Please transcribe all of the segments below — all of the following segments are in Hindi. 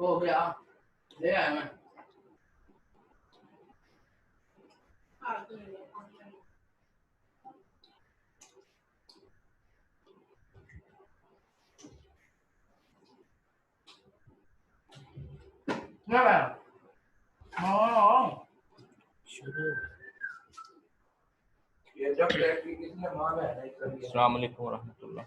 हो गया, ले आया मैं। क्या है? शुरू। ये जब बैटरी किसने मांगा है नहीं कर दिया। अस्सलाम वालेकुम रहमतुल्लाह।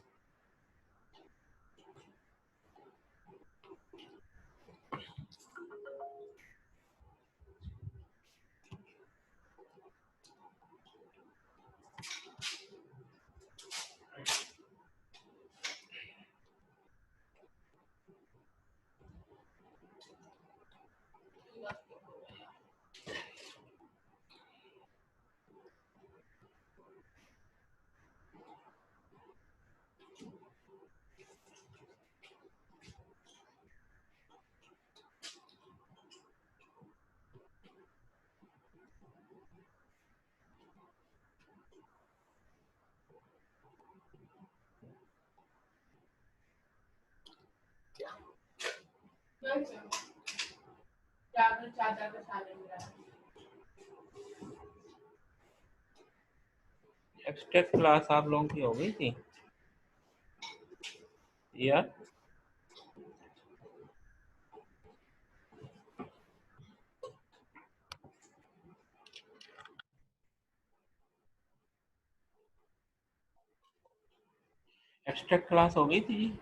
एक्सट्रैक्ट क्लास आप लोगों की हो गई थी यार? एक्सट्रैक्ट क्लास हो गई थी जी?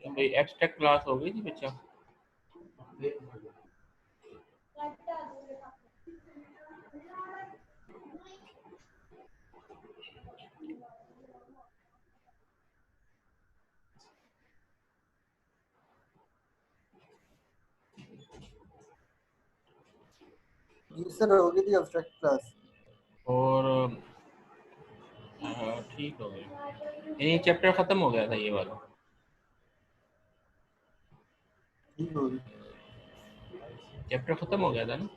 भाई एक्सट्रैक्ट क्लास हो गई थी बच्चा? जी सर, हो गई थी एब्स्ट्रैक्ट क्लास। और ठीक हो गई। ये चैप्टर खत्म हो गया था ये वाला? ठीक हो गई। चैप्टर खत्म हो गया था ना?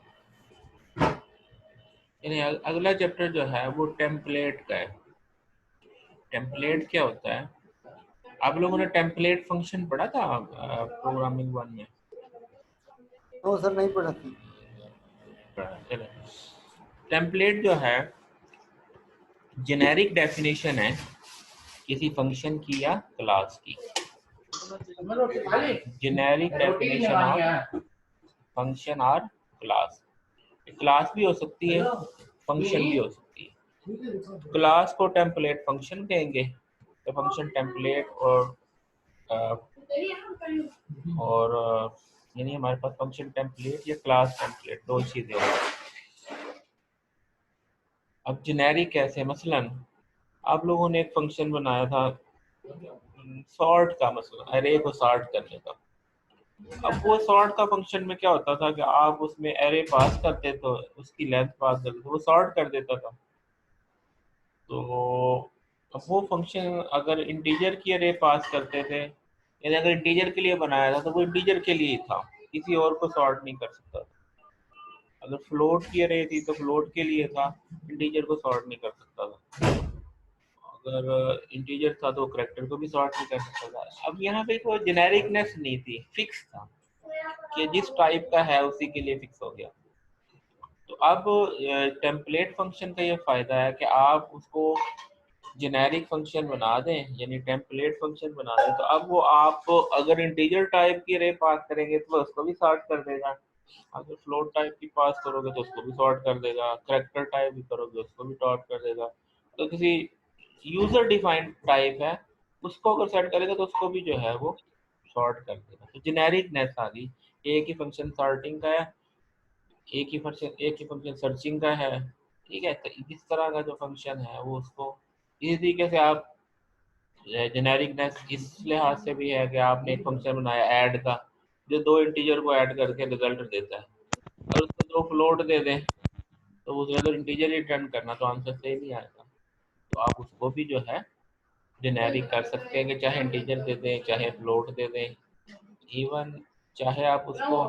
यानी अगला चैप्टर जो है वो टेम्पलेट का है। टेम्पलेट क्या होता है? आप लोगों ने टेम्पलेट फंक्शन पढ़ा था प्रोग्रामिंग 1 में? तो सर नहीं पढ़ा थी। चलो, टेम्पलेट जो है जेनेरिक डेफिनेशन है किसी फंक्शन की या क्लास की। जेनेरिक डेफिनेशन ऑफ फंक्शन और क्लास। क्लास भी हो सकती है, फंक्शन भी हो सकती है। क्लास को टेम्पलेट फंक्शन कहेंगे, तो फंक्शन टेम्पलेट यानी हमारे पास फंक्शन टेम्पलेट या क्लास टेम्पलेट दो चीजें होंगी। अब जेनेरिक कैसे? मसलन आप लोगों ने एक फंक्शन बनाया था सॉर्ट का, मसलन अरे को सॉर्ट करने का। अब वो सॉर्ट का फंक्शन में क्या होता था कि आप उसमें एरे पास करते तो उसकी लेंथ पास करते तो वो सॉर्ट कर देता था। तो अब वो फंक्शन अगर इंटीजर की एरे पास करते थे, यानी अगर इंटीजर के लिए बनाया था तो वो इंटीजर के लिए ही था, किसी और को सॉर्ट नहीं कर सकता था। अगर फ्लोट की एरे थी तो फ्लोट के लिए था, इंटीजर को सॉर्ट नहीं कर सकता था। अगर इंटीजर था तो करेक्टर को भी सॉर्ट नहीं कर सकता था। अब यहाँ पे कोई जेनेरिकनेस नहीं थी, फिक्स था कि जिस टाइप का है उसी के लिए फिक्स हो गया। तो अब टेम्पलेट फंक्शन का ये फायदा है कि आप उसको जेनेरिक फंक्शन बना दें, यानी टेम्पलेट फंक्शन बना दें, तो अब वो आप अगर इंटीजर टाइप की अरे पास करेंगे तो उसको भी सॉर्ट कर देगा। अगर फ्लोट टाइप की पास करोगे तो उसको भी सॉर्ट कर देगा, करेक्टर टाइप भी करोगे उसको भी सॉर्ट कर देगा। तो किसी यूजर डिफाइंड टाइप है उसको अगर सेट करेगा तो उसको भी जो है वो सॉर्ट कर देगा। तो जेनेरिकनेस आ गई। एक ही फंक्शन सॉर्टिंग का है, एक ही फंक्शन सर्चिंग का है। ठीक है, तो इस तरह का जो फंक्शन है वो उसको इसी तरीके से आप जेनेरिकनेस इस लिहाज से भी है कि आपने एक फंक्शन बनाया ऐड का, जो दो इंटीजर को ऐड करके रिजल्ट देता है। और उसको दो फ्लोट दे दें तो उसे अगर इंटीजर ही रिटर्न करना तो आंसर सेम ही आएगा। तो आप उसको भी जो है जेनेरिक कर सकते हैं कि चाहे इंटीजर दे दें, चाहे फ्लोट दे दें, इवन चाहे आप उसको,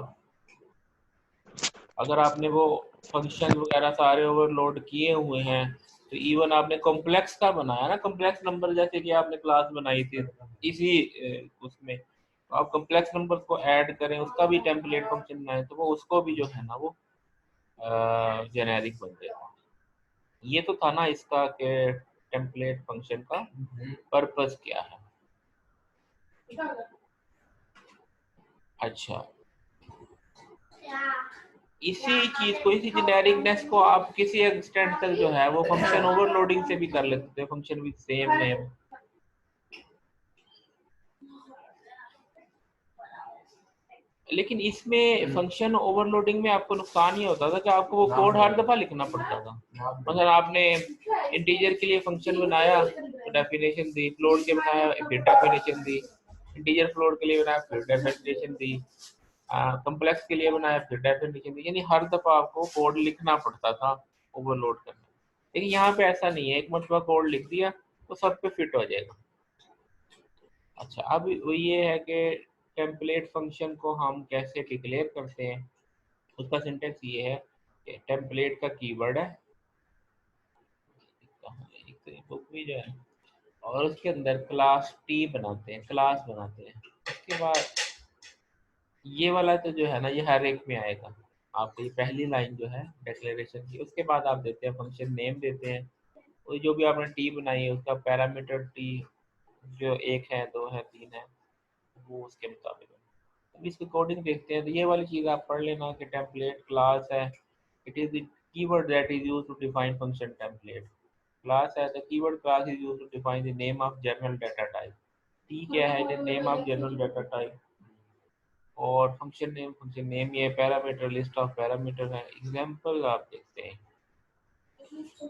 अगर आपने वो फंक्शन वगैरह सारे ओवरलोड किए हुए हैं तो इवन आपने कॉम्प्लेक्स का बनाया ना, कॉम्प्लेक्स नंबर जैसे कि आपने क्लास बनाई थी इसी उसमें, तो आप कॉम्प्लेक्स नंबर को ऐड करें, उसका भी टेम्पलेट फंक्शन बनाए तो वो उसको भी जो है ना वो जेनेरिक बन जाएगा। ये तो था ना इसका कि टेम्पलेट फंक्शन का पर्पस क्या है। अच्छा, इसी चीज को, इसी जेनेरिकनेस को आप किसी एक्सटेंट तक जो है वो फंक्शन ओवरलोडिंग से भी कर लेते हैं, फंक्शन विद सेम नेम। लेकिन इसमें फंक्शन ओवरलोडिंग में आपको नुकसान ये होता था कि आपको वो कोड हर दफा लिखना पड़ता था। मतलब आपने इंटीजर के लिए फंक्शन बनाया तो डेफिनेशन दी, फ्लोट के बनाया फिर डेफिनेशन दी, इंटीजर फ्लोट के लिए बनाया फिर डेफिनेशन दी, कॉम्प्लेक्स के लिए बनाया फिर डेफिनेशन दी, यानी हर दफा आपको कोड लिखना पड़ता था ओवरलोड करना। लेकिन यहाँ पे ऐसा नहीं है, एक मरतबा कोड लिख दिया तो सब पे फिट हो जाएगा। अच्छा, अब वो ये है कि टेम्पलेट फंक्शन को हम कैसे डिक्लेयर करते हैं। उसका सिंटेक्स ये है कि टेम्पलेट का कीवर्ड है, एक बुक भी जो है, और उसके अंदर क्लास टी बनाते हैं, क्लास बनाते हैं। उसके बाद ये वाला तो जो है ना ये हर एक में आएगा। आपको ये पहली लाइन जो है डिक्लेरेशन की, उसके बाद आप देते हैं फंक्शन नेम देते हैं, और जो भी आपने टी बनाई है उसका पैरामीटर टी जो 1 है 2 है 3 है वो उसके मुताबिक है। अब इसकी कोडिंग देखते हैं तो ये वाली चीज़ आप पढ़ लेना कि टेम्पलेट क्लास है, it is the keyword that is used to define function template. Class है the keyword class is used to define the name of general data type. T क्या है, the name of general data type. और फंक्शन नेम ये पैरामीटर, लिस्ट ऑफ पैरामीटर है। एग्जांपल आप देखते हैं,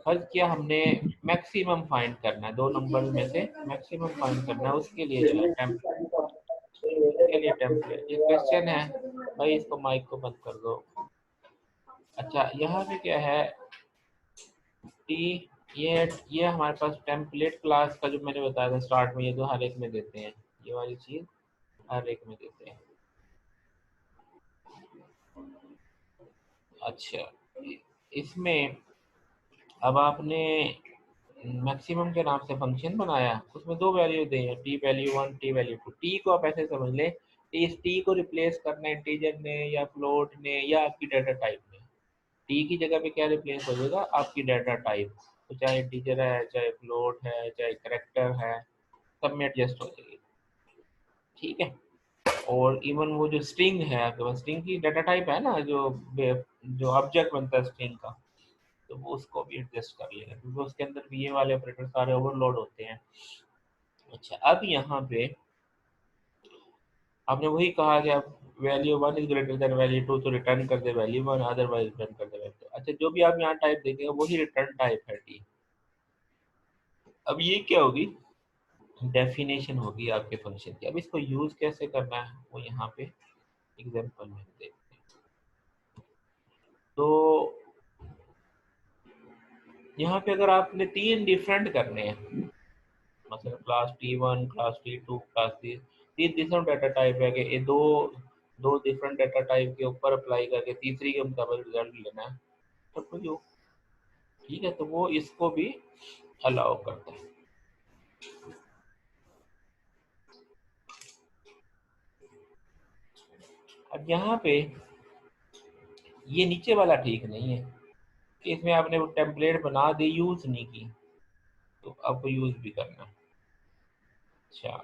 फर्ज किया हमने मैक्सिमम फाइंड करना है, 2 नंबर में से मैक्सिमम फाइंड करना है, उसके लिए जो है टेम्पलेट ये क्वेश्चन है भाई, इसको माइक को बंद कर दो। अच्छा, यहाँ पे क्या है टी, ये हमारे पास टेम्पलेट क्लास का जो मैंने बताया था स्टार्ट में, ये तो हर एक में देते हैं, ये वाली चीज हर एक में देते हैं। अच्छा, इसमें अब आपने मैक्सिमम के नाम से फंक्शन बनाया, उसमें 2 वैल्यू दी है, T value 1 T value 2। T को आप ऐसे समझ ले, इस टी को रिप्लेस करना है इंटीजर ने या फ्लोट ने या आपकी डाटा टाइप ने। टी की जगह पे क्या रिप्लेस हो जाएगा, आपकी डाटा टाइप, तो चाहे इंटीजर है चाहे फ्लोट है चाहे करेक्टर है, सब में एडजस्ट हो जाएगी। ठीक है, और इवन वो जो स्ट्रिंग है आपके पास, स्ट्रिंग की डाटा टाइप है ना, जो ऑब्जेक्ट बनता है स्ट्रिंग का, तो वो उसको भी एडजस्ट कर लेगा क्योंकि उसके अंदर भी ये वाले ऑपरेटर सारे ओवरलोड होते हैं। अच्छा, अब यहाँ पे आपने वही कहा कि आप value 1 is greater than value 2 तो रिटर्न कर दे वैल्यू 1, अदरवाइज रिटर्न कर दे वैल्यू 2। अच्छा, जो भी आप यहाँ टाइप देखेंगे वही रिटर्न टाइप है टी। अब ये क्या होगी, डेफिनेशन होगी आपके फंक्शन की। अब इसको यूज कैसे करना है वो यहाँ पे एग्जांपल में देखते हैं। तो यहाँ पे अगर आपने 3 डिफरेंट करने हैं, मतलब class T1 class T2 class T, 3 different data type है कि ये दो डिफरेंट डाटा टाइप के ऊपर अप्लाई करके तीसरी के मुताबिक रिजल्ट लेना है, तो जो ठीक है तो वो इसको भी अलाउ करता है। अब यहाँ पे ये नीचे वाला ठीक नहीं है कि इसमें आपने वो टेम्पलेट बना दी, यूज नहीं की, तो अब यूज भी करना है। अच्छा,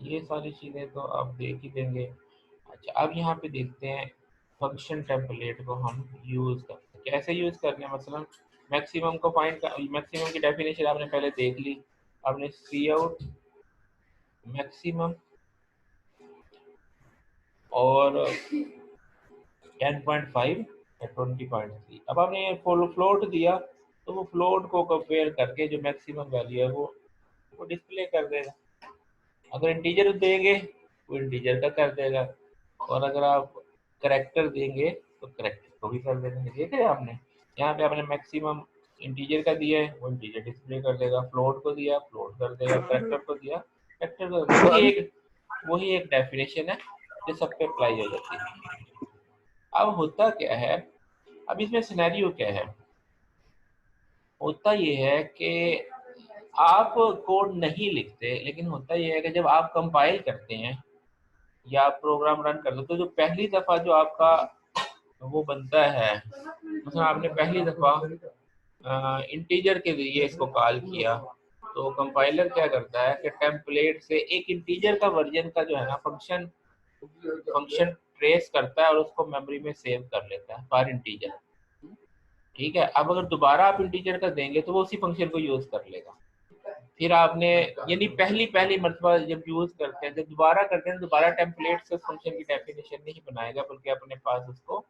ये सारी चीज़ें तो आप देख ही देंगे। अच्छा, अब यहाँ पे देखते हैं फंक्शन टेम्पलेट को हम यूज़ करते हैं, कैसे यूज़ करने हैं। मतलब मैक्सिमम को फाइंड कर, मैक्सिमम की डेफिनेशन आपने पहले देख ली, आपने सी आउट मैक्सिमम और 10.5 या 20.3। अब आपने ये फ्लोट दिया तो वो फ्लोट को कंपेयर करके जो मैक्सिमम वैल्यू है वो डिस्प्ले कर देगा। अगर इंटीजर देंगे वो इंटीजर का कर देगा, और अगर आप करेक्टर देंगे तो करेक्टर को भी कर देगा। देखे आपने यहाँ पे आपने मैक्सिमम इंटीजर का दिया है वो इंटीजर डिस्प्ले कर देगा, फ्लोट को दिया फ्लोट कर देगा, फैक्टर को दिया फैक्टर को। वही एक डेफिनेशन है जो सब पे अप्लाई हो जाती है। अब होता क्या है, अब इसमें सिनेरियो क्या है, होता ये है कि आप कोड नहीं लिखते, लेकिन होता ये है कि जब आप कंपाइल करते हैं या आप प्रोग्राम रन करते हो तो जो पहली दफ़ा जो आपका वो बनता है, मतलब आपने पहली दफ़ा इंटीजर के जरिए इसको कॉल किया, तो कंपाइलर क्या करता है कि टेम्पलेट से एक इंटीजर का वर्जन का जो है ना फंक्शन ट्रेस करता है और उसको मेमोरी में सेव कर लेता है फॉर इंटीजर। ठीक है, अब अगर दोबारा आप इंटीजर का देंगे तो वो उसी फंक्शन को यूज कर लेगा। फिर आपने यानी पहली मर्तबा जब यूज करते हैं, जब दोबारा करते हैं दोबारा टेम्पलेट से फंक्शन की डेफिनेशन नहीं बनाएगा, बल्कि अपने पास उसको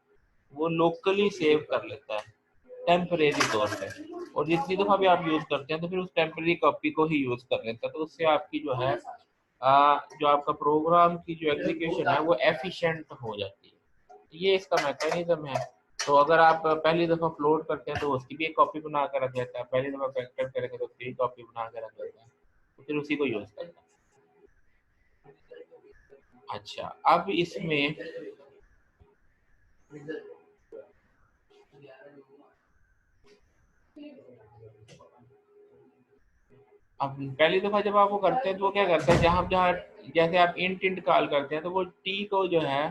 वो लोकली सेव कर लेता है टेम्परेरी तौर पे, और जितनी दफ़ा भी आप यूज करते हैं तो फिर उस टेम्परेरी कॉपी को ही यूज कर लेता है। तो उससे आपकी जो है जो आपका प्रोग्राम की जो एग्जीक्यूशन है वो एफिशिएंट हो जाती है। ये इसका मैकेनिज्म है। तो अगर आप पहली दफ़ा फ्लोट करते हैं तो उसकी भी एक कॉपी बना कर रख लेता है, पहली दफ़ा फैक्टर करेंगे तो उसकी भी कॉपी बना कर रख लेता है, तो फिर उसी को यूज करता है। अच्छा, अब इसमें अब पहली दफ़ा जब आप वो करते हैं तो वो क्या करता है, जहाँ जहाँ जैसे आप इंट कॉल करते हैं तो वो टी को जो है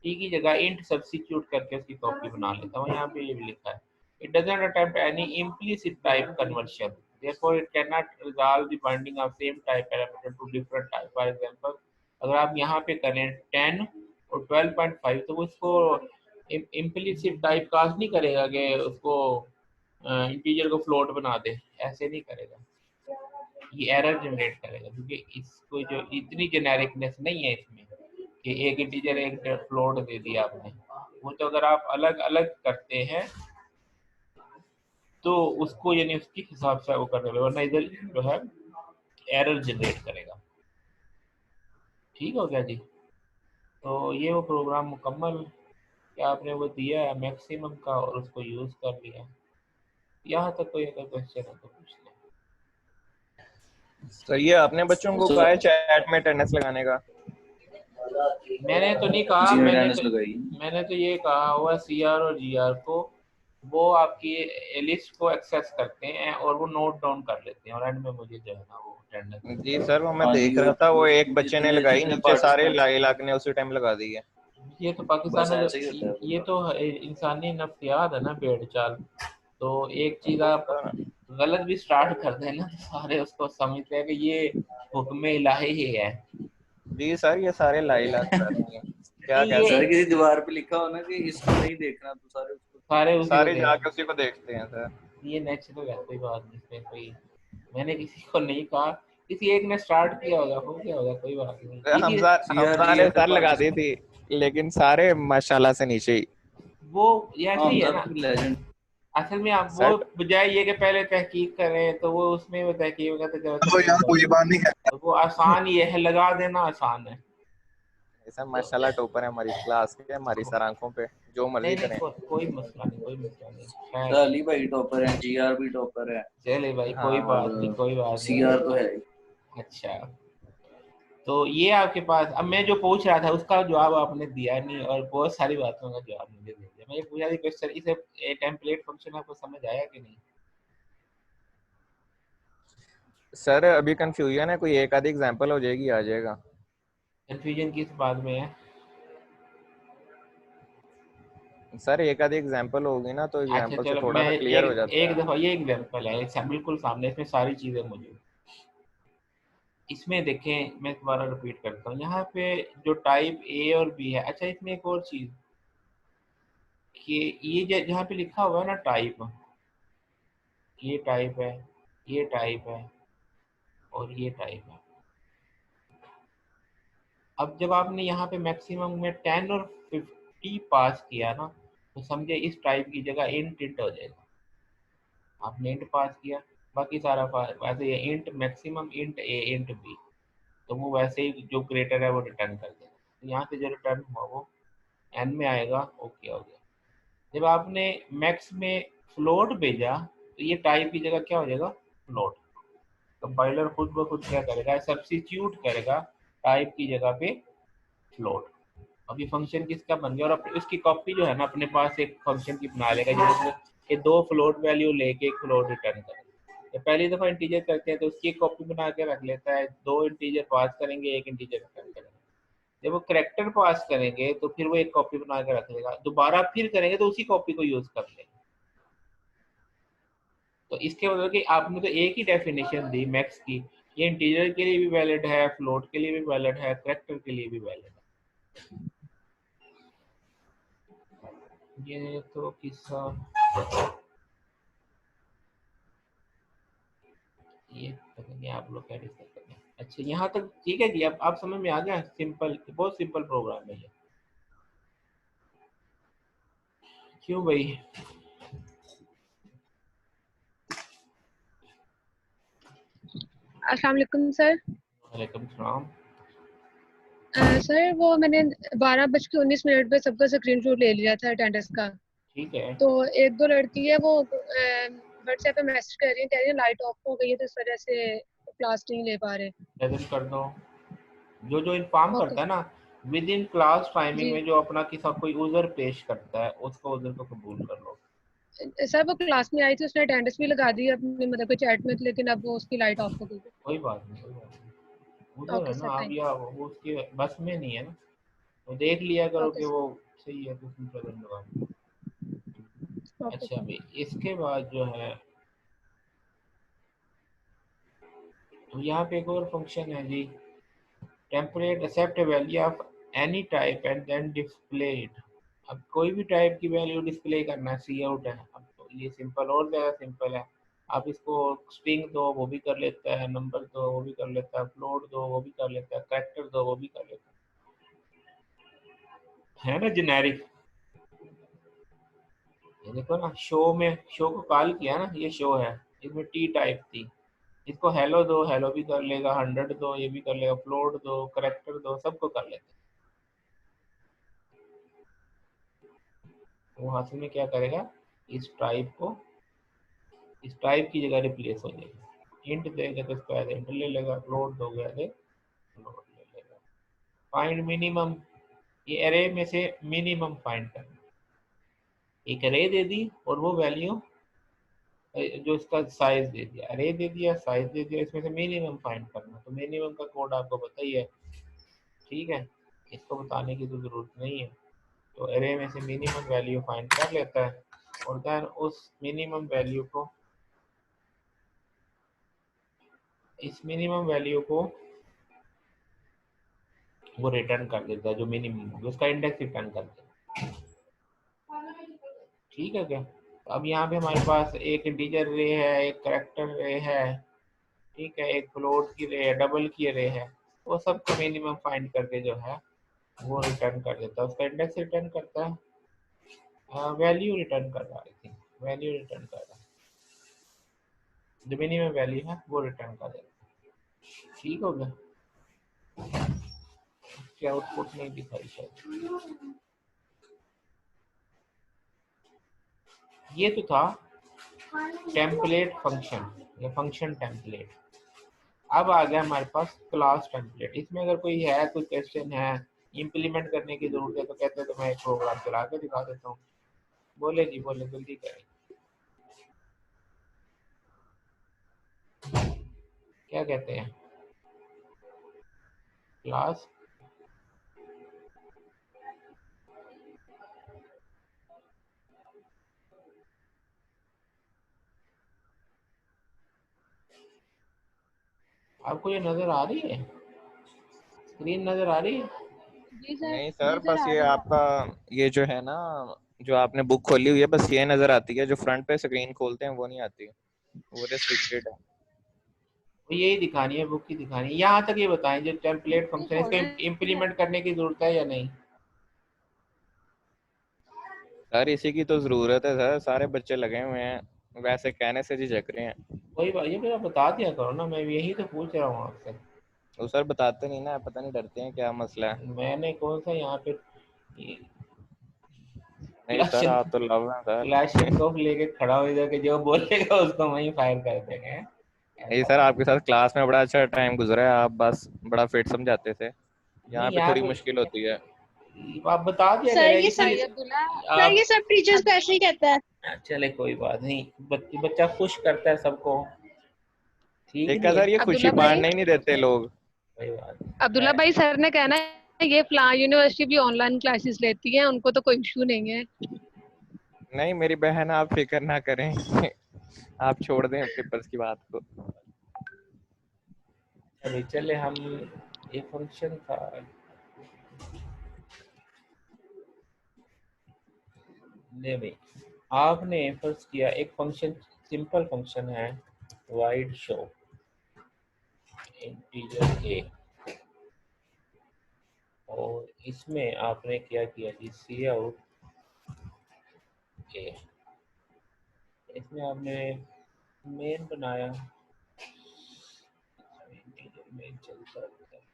टी की जगह इंट सब्स्टिट्यूट करके उसकी कॉपी बना लेता है। यहाँ पे ये भी लिखा है, it doesn't attempt any implicit type conversion, therefore it cannot resolve the binding of same type parameter to different type। for example, अगर आप यहाँ पे करें 10 और 12.5 तो वो इसको इम्प्लिसिट टाइप कास्ट नहीं करेगा कि उसको इंटीजर को फ्लोट बना दे, ऐसे नहीं करेगा, ये एरर जनरेट करेगा, क्योंकि इसको जो इतनी जेनेरिकनेस नहीं है इसमें कि एक इंटीजर एक फ्लोट दे दिया आपने। वो तो अगर आप अलग अलग करते हैं तो उसको यानी उसके हिसाब से वो करने लगे, वरना इधर जो है एरर जनरेट करेगा। ठीक हो गया जी। तो ये वो प्रोग्राम मुकम्मल कि आपने वो दिया है मैक्सिमम का और उसको यूज कर लिया। यहाँ तक कोई अगर क्वेश्चन है तो पूछ लें। तो ये आपने बच्चों को कहा है चैट में अटेंडेंस लगाने का? मैंने तो नहीं कहा, मैंने तो ये कहा हुआ सीआर और जीआर को, वो आपकी लिस्ट को एक्सेस करते हैं और वो नोट डाउन कर लेते हैं और एंड में मुझे जो है ना वो अटेंडेंस। जी सर, वो मैं देख रहा था, वो एक बच्चे ने लगाई, नीचे सारे लाइलाक ने उसी टाइम लगा दी है। ये तो पाकिस्तान में ये तो इंसानी नफ्सियात है ना, भेड़ चाल। तो एक चीज आप गलत भी स्टार्ट कर दें ना तो सारे उसको समझते हैं कि ये हुक्म इलाही ही है। जी सर, ये सारे लाइलाक कर रहे हैं, क्या ये कहते सर हैं? किसी दीवार पे लिखा हो ना कि इसको नहीं देखना तो सारे उसको सारे जाके उसी को देखते हैं सर। ये नेचुरल है, कोई बात नहीं इसमें कोई, मैंने किसी को नहीं कहा, किसी एक ने स्टार्ट किया होगा, हो गया होगा, कोई बात नहीं। हमजा ने सर लगा दी थी, लेकिन सारे माशाल्लाह से नीचे ही। वो ऐसे ही है ना, लेजेंड। असल में आप वो बजाय ये कि पहले तहकीक करें तो वो उसमें वो तहकीक वगैरह तो वो आसान ही है, लगा देना आसान है। सर माशाल्लाह टॉपर है हमारी क्लास के, हमारी सर आंखों पे जो मर्जी करें। कोई मसला नहीं, कोई मसला नहीं। सर अली भाई टॉपर है, जीआर भी टॉपर है। चले भाई कोई बात नहीं, कोई बात नहीं, सीआर तो है। अच्छा, तो ये आपके पास, अब मैं जो पूछ रहा था उसका जवाब आपने दिया नहीं और बहुत सारी बातों का जवाब मुझे दे दिया। मैं ये पूछा थी क्वेश्चन, इसे टेम्पलेट फंक्शन आपको समझ आया कि नहीं? सर अभी कंफ्यूजन है, कोई एक आधी एग्जांपल हो जाएगी, आ जाएगा। कंफ्यूजन किस बात में है सर? एक आधी एग्जांपल होगी ना तो अच्छा एग्जांपल से चलो, थोड़ा मैं सा क्लियर हो जाता एक है। दफा ये एग्जांपल है बिल्कुल सामने, इसमें सारी चीजें मौजूद। इसमें देखें, मैं दोबारा रिपीट करता हूँ, यहाँ पे जो टाइप ए और बी है। अच्छा, इसमें एक और चीज कि ये जहाँ पे लिखा हुआ है ना टाइप, ये टाइप है, ये टाइप है और ये टाइप है। अब जब आपने यहाँ पे मैक्सिमम में 10 और 50 पास किया ना तो समझे इस टाइप की जगह इंट हो जाएगा। आपने इंट पास किया, बाकी सारा वैसे ये इंट मैक्सिमम, इंट ए, इंट बी, तो वो वैसे ही जो ग्रेटर है वो रिटर्न कर देगा। तो यहाँ से जो रिटर्न हुआ वो एन में आएगा। ओके हो गया। जब आपने मैक्स में फ्लोट भेजा तो ये टाइप की जगह क्या हो जाएगा, फ्लोट। कंपाइलर खुद ब खुद क्या करेगा, सब्स्टिट्यूट करेगा टाइप की जगह पे फ्लोट। अब ये फंक्शन किसका बन गया, और अब इसकी कॉपी जो है ना अपने पास एक फंक्शन की बना लेगा जिसमें कि 2 फ्लोट वैल्यू लेके एक फ्लोट रिटर्न करेगा। जब पहली दफा इंटीजर करते हैं तो उसकी एक कॉपी बना के रख लेता है, 2 इंटीजर पास करेंगे, 1 इंटीजर रिटर्न करेंगे। जब वो करेक्टर पास करेंगे तो फिर वो एक कॉपी बना के रख लेगा, दोबारा फिर करेंगे तो उसी कॉपी को यूज कर लेंगे। तो इसके मतलब कि आपने तो एक ही डेफिनेशन दी मैक्स की, ये इंटीजर के लिए भी वैलिड है, फ्लोट के लिए भी वैलिड है, करेक्टर के लिए भी वैलिड है। ये तो किस्सा, ये पता नहीं आप लोग क्या डिस्कस कर रहे हैं। अच्छा यहाँ तक ठीक है जी, अब आप समझ में आ गया, सिंपल, बहुत सिंपल प्रोग्राम है ये। क्यों भाई? अस्सलाम वालेकुम सर। वालेकुम सलाम। सर वो मैंने 12:19 पे सबका स्क्रीनशॉट ले लिया था अटेंडेंस का। ठीक है, तो एक दो लड़की है वो व्हाट्सएप पे मैसेज कर रही है, कह रही है लाइट ऑफ हो गई है तो इस वजह से क्लास नहीं ले पा रहे। प्रेजेंट कर दो। जो इन्फॉर्म ओके करता है ना विद इन क्लास टाइमिंग जी में, जो अपना किसी कोई यूजर पेश करता है उसको उधर को कबूल कर लो। सर वो क्लास में आई थी, उसने अटेंडेंस भी लगा दी अपने मतलब के चैट में, लेकिन अब वो उसकी लाइट ऑफ हो गई है। कोई बात नहीं, कोई बात नहीं, उधर ओके है ना सर, आप, थैंक या वो उसके बस में नहीं है ना, तो देख लिया यू। करो ओके कि सर, वो सही है तो उसमें प्रेजेंट लगा दो। ओके अच्छा सर। अभी इसके बाद जो है, तो यहाँ पे एक और फंक्शन है जी, template accept value of any type and then display it. अब कोई भी टाइप की वैल्यू डिस्प्ले करना है, सी आउट है। अब तो ये सिंपल, और ज़्यादा सिंपल है। आप इसको स्ट्रिंग दो वो भी कर लेता है, नंबर दो वो भी कर लेता है, फ्लोट दो वो भी कर लेता है, कैरेक्टर दो वो भी कर लेता है ना जेनेरिक। ये देखो ना, शो में, शो को कॉल किया ना, ये शो है, इसमें टी टाइप थी, इसको हेलो दो हेलो भी कर लेगा, 100 दो ये भी कर लेगा, फ्लोट दो, कैरेक्टर दो, सबको कर लेता है। वो हासिल में क्या करेगा, इस टाइप को इस टाइप की जगह रिप्लेस हो जाएगी। इंट देगा तो इसको एज इंट ले लेगा, फ्लोट दोगे एज फ्लोट ले लेगा। फाइंड मिनिमम, ये एरे में से मिनिमम फाइंड करना। एक एरे दे दी और वो वैल्यू जो इसका साइज दे दिया, एरे दे दिया, साइज दे दिया, इसमें से मिनिमम फाइंड करना। तो मिनिमम का कोड आपको पता ही है, ठीक है, इसको बताने की तो जरूरत नहीं है। तो एरे में से मिनिमम वैल्यू फाइंड कर लेता है और देन उस मिनिमम वैल्यू को, इस मिनिमम वैल्यू को वो रिटर्न कर देता है, जो मिनिमम उसका इंडेक्स रिटर्न कर देता है। ठीक है क्या? तो अब यहाँ पे हमारे पास एक इंटीजर रे है, एक कैरेक्टर रे है, ठीक है, एक फ्लोट की रे है, डबल की रे है, वो सबको मिनिमम फाइंड करके जो है वो रिटर्न कर देता है, उसका इंडेक्स रिटर्न करता है, वैल्यू रिटर्न कर रहा है, वैल्यू रिटर्न कर रहा है, जो मिनिमम वैल्यू है वो रिटर्न कर देता है। ठीक हो गया? क्या आउटपुट नहीं दिखाई शायद। ये तो था टेम्पलेट फंक्शन या फंक्शन टेम्पलेट। अब आ गया हमारे पास क्लास टेम्पलेट। इसमें अगर कोई है, कोई क्वेश्चन है, इम्प्लीमेंट करने की जरूरत है तो कहते हैं तो मैं एक प्रोग्राम चला के दिखा देता हूँ। बोले जी, बोले, जल्दी करें। क्या कहते हैं? क्लास आपको ये नजर आ रही है? स्क्रीन नजर आ रही है? जी सर, नहीं जी सर, सर बस आ ये रही है। आपका ये जो है ना, जो आपने बुक खोली हुई है बस ये नजर आती है, जो फ्रंट पे स्क्रीन खोलते हैं वो नहीं आती, वो रिस्ट्रिक्टेड है। तो यही दिखानी है, बुक की दिखानी है। यहाँ तक ये बताएं, जो टेम्पलेट फंक्शन है इसको इम्प्लीमेंट करने की जरूरत है या नहीं? सर इसी की तो जरूरत है सर, सारे बच्चे लगे हुए हैं, वैसे कहने से झिझक रहे हैं। वही बात, ये मेरा बता दिया करो ना, मैं यही तो पूछ रहा हूँ आपसे। वो सर बताते नहीं ना, पता नहीं डरते हैं क्या मसला है। मैंने कौन सा यहाँ पे ये- नहीं सर आप तो लव हैं सर। क्लाशनिकोव लेके खड़ा हो इधर के जो बोलेगा उसको वहीं फायर कर देंगे। नहीं सर आपके साथ क्लास में बड़ा अच्छा टाइम गुजरा है, आप बस बड़ा फिट समझाते थे, यहाँ नहीं पे यहाँ थोड़ी पे मुश्किल होती है। आप बता दिया सर करें ये सब इसीलिए सर आप ये सब टीचर्स को ऐसे ही कहता है। चले कोई बात नहीं, बच्चा खुश करता है सबको, ठीक ठीक है नहीं है सर, ये खुशी अब्दुल्ला भाई बांटने ही नहीं देते लोग। कोई बात नहीं। अब्दुल्ला भाई सर ने कहना है ये फलां यूनिवर्सिटी भी ऑनलाइन क्लासेस लेती है, उनको तो कोई इशू नहीं है। नहीं मेरी बहन आप फिक्र ना करें आप छोड़ दें पेपर्स की बात को। अभी चले हम, एक फंक्शन था, ले भाई आपने फर्ज किया एक फंक्शन, सिंपल फंक्शन है वाइड शो इंटीजर ए, और इसमें आपने क्या किया कि सी आउट ए, इसमें आपने मेन बनाया, इंटीजर मेन चलता रहता है।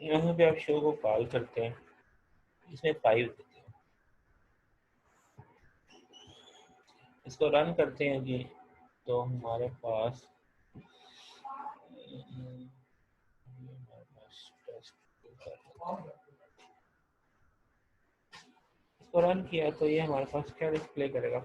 यहाँ पे आप शो को कॉल करते हैं, इसमें 5 देते हैं, इसको रन करते हैं जी, तो हमारे पास इसको रन किया तो ये हमारे पास क्या डिस्प्ले करेगा,